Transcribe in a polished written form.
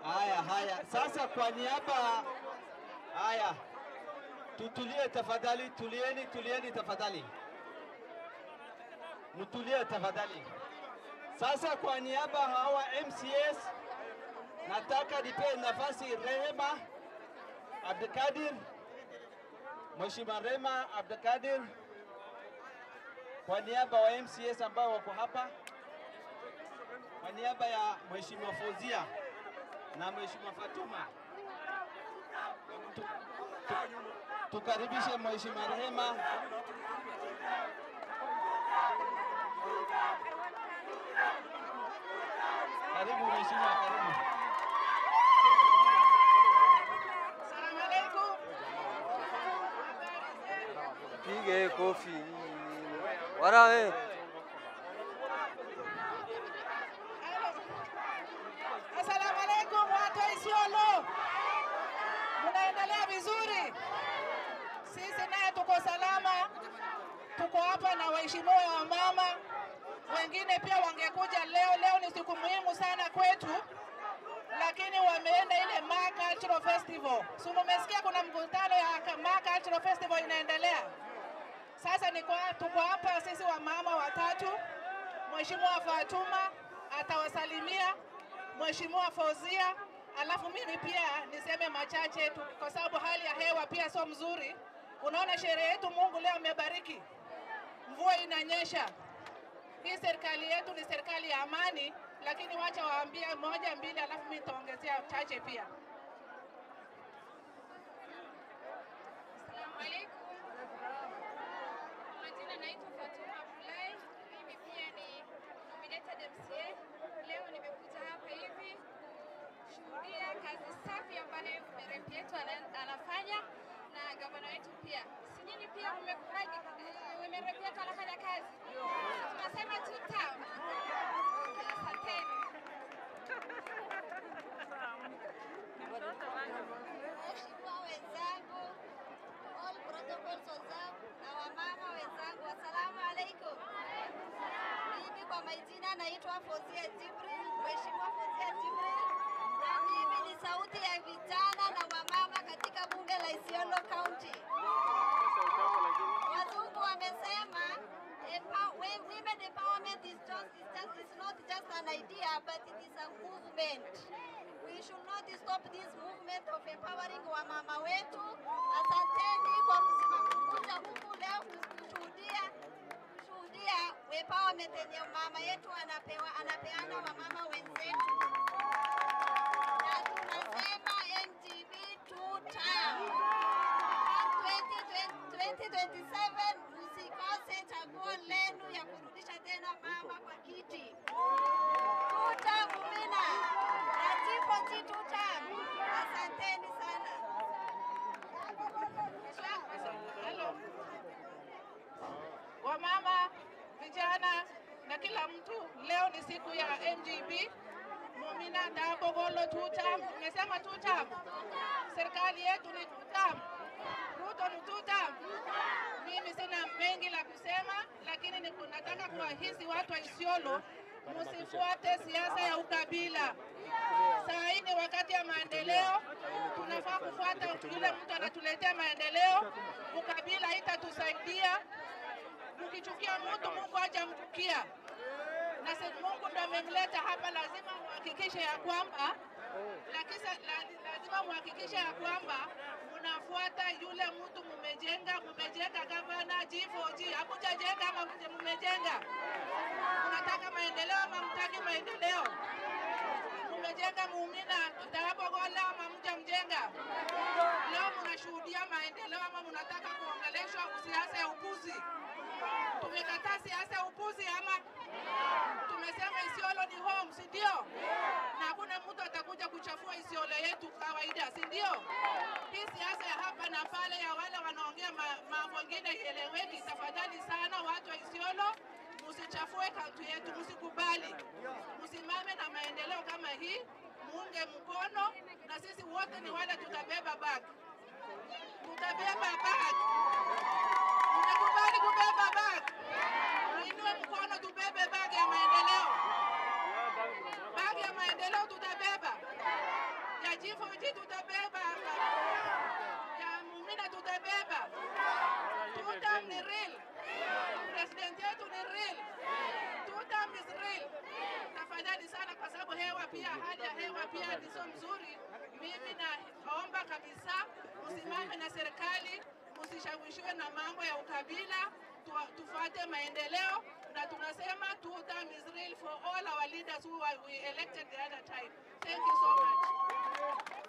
Haya. Sasa kwa niaba haya tutulie tafadhali, tulieni tafadhali. Mtulie tafadhali. Sasa kwa niaba hawa MCS nataka nipe nafasi Rehema Abdulkadir, Mheshimiwa Rehema Abdulkadir, kwa niaba wa MCS ambao wako hapa, kwa niaba ya Mheshimiwa Fauzia na Mheshimiwa Fatuma, tukaribishe Mheshimiwa Rehema. Karibu Mheshimiwa, karibu. Assalamu alaikum. Pige kofi. Warawe. Assalamu alaikum watu wa Isiolo. Mnaendelea vizuri? Sisi naye tuko salama. Tuko hapa na waheshimiwa wa mama. Wengine pia wangekuja leo. Leo ni siku muhimu sana kwetu. Lakini wameenda ile Ma Cultural Festival. Si mmesikia kuna mkutano ya Ma Cultural Festival inaendelea? Sasa tuko hapa sisi wa mama watatu. Mheshimiwa Fatuma atawasalimia, Mheshimiwa Fauzia, alafu mimi pia niseme machache tu kwa sababu hali ya hewa pia sio mzuri. Unaona sherehe yetu Mungu leo amebariki. Mvua inanyesha. Hii serikali yetu ni serikali ya amani, lakini wacha waambie moja mbili alafu mimi nitaongezea chache pia. Assalamu alaikum. Majina naitwa Fatuma Abdullahi. Mimi pia ni nominated MCA. Leo nimekuja hapa hivi kushuhudia kazi safi ambayo rep yetu anafanya na gavana wetu pia. Si nyinyi pia mmefurahi rep yetu anafanya kazi? Tunasema tutam. Asanteni. Mheshimiwa wenzangu, all protocols wenzangu na wamama wenzangu, assalamu alaikum. Mimi kwa majina naitwa Fauzia Jibril, Mheshimiwa Fauzia Jibril, na mimi ni sauti ya vijana na wamama katika bunge la Isiolo County. Wazungu wamesema women empowerment is not just an idea, but it is a movement. We should not stop this movement of empowering wamama wetu. Asanteni kwa kusimamisha huku leo kushuhudia empowerment yenye mama yetu anapeana wamama wenzetu. Na tunasema MGB 2 term. 2027 msikose chaguo lenu ya kurudisha tena mama kwa kiti. Tutamumina. Ati 2 term. Asanteni sana. Hello. Wamama, vijana na kila mtu, leo ni siku ya MGB. Mumina Dabogolo 2 term. Nimesema 2 term. Serikali yetu ni 2 term. Ruto ni 2 term. Mimi sina mengi la kusema, lakini nataka kuwahisi watu wa Isiolo msifuate siasa ya ukabila. Saa hii ni wakati ya maendeleo, tunafaa kufuata yule mtu anatuletea maendeleo. Ukabila haitatusaidia. Mkichukia mtu, Mungu hajamchukia. Na Mungu ndo amemleta hapa, lazima muhakikishe ya kwamba lazima muhakikishe ya kwamba mnafuata yule mtu mumejenga gavana G4G. Hakujajenga ama mumejenga? Unataka maendeleo ama mtaki maendeleo? Mumejenga Mumina Dabogola ama mjamjenga? Leo mnashuhudia maendeleo ama mnataka kuongeleshwa siasa ya upuzi? Tumekataa siasa ya upuzi ama tumesema Isiolo ni home, si ndio? Na hakuna mtu atakuja kuchafua Isiolo yetu kawaida, si ndio? Hii siasa ya hapa na pale ya wale wanaongea mambo mengine ieleweki. Tafadhali sana watu wa Isiolo, msichafue kaunti yetu, msikubali. Msimame na maendeleo kama hii, muunge mkono, na sisi wote ni wale tutabeba bag. Tutabeba bag. Mnakubali kubeba bag? Muinue mkono tubebe bag ya maendeleo. Bag ya maendeleo tutabeba. G4G tutabeba hapa. Ya Mumina tutabeba. Tutam ni real. President yetu ni real. Tutam is real. Tafadhali sana kwa sababu hewa pia, hali ya hewa pia ni sio mzuri. Mimi naomba kabisa msimame na serikali, msishawishiwe na mambo ya ukabila, tufuate maendeleo na tunasema two-term is real for all our leaders who we elected the other time. Thank you so much.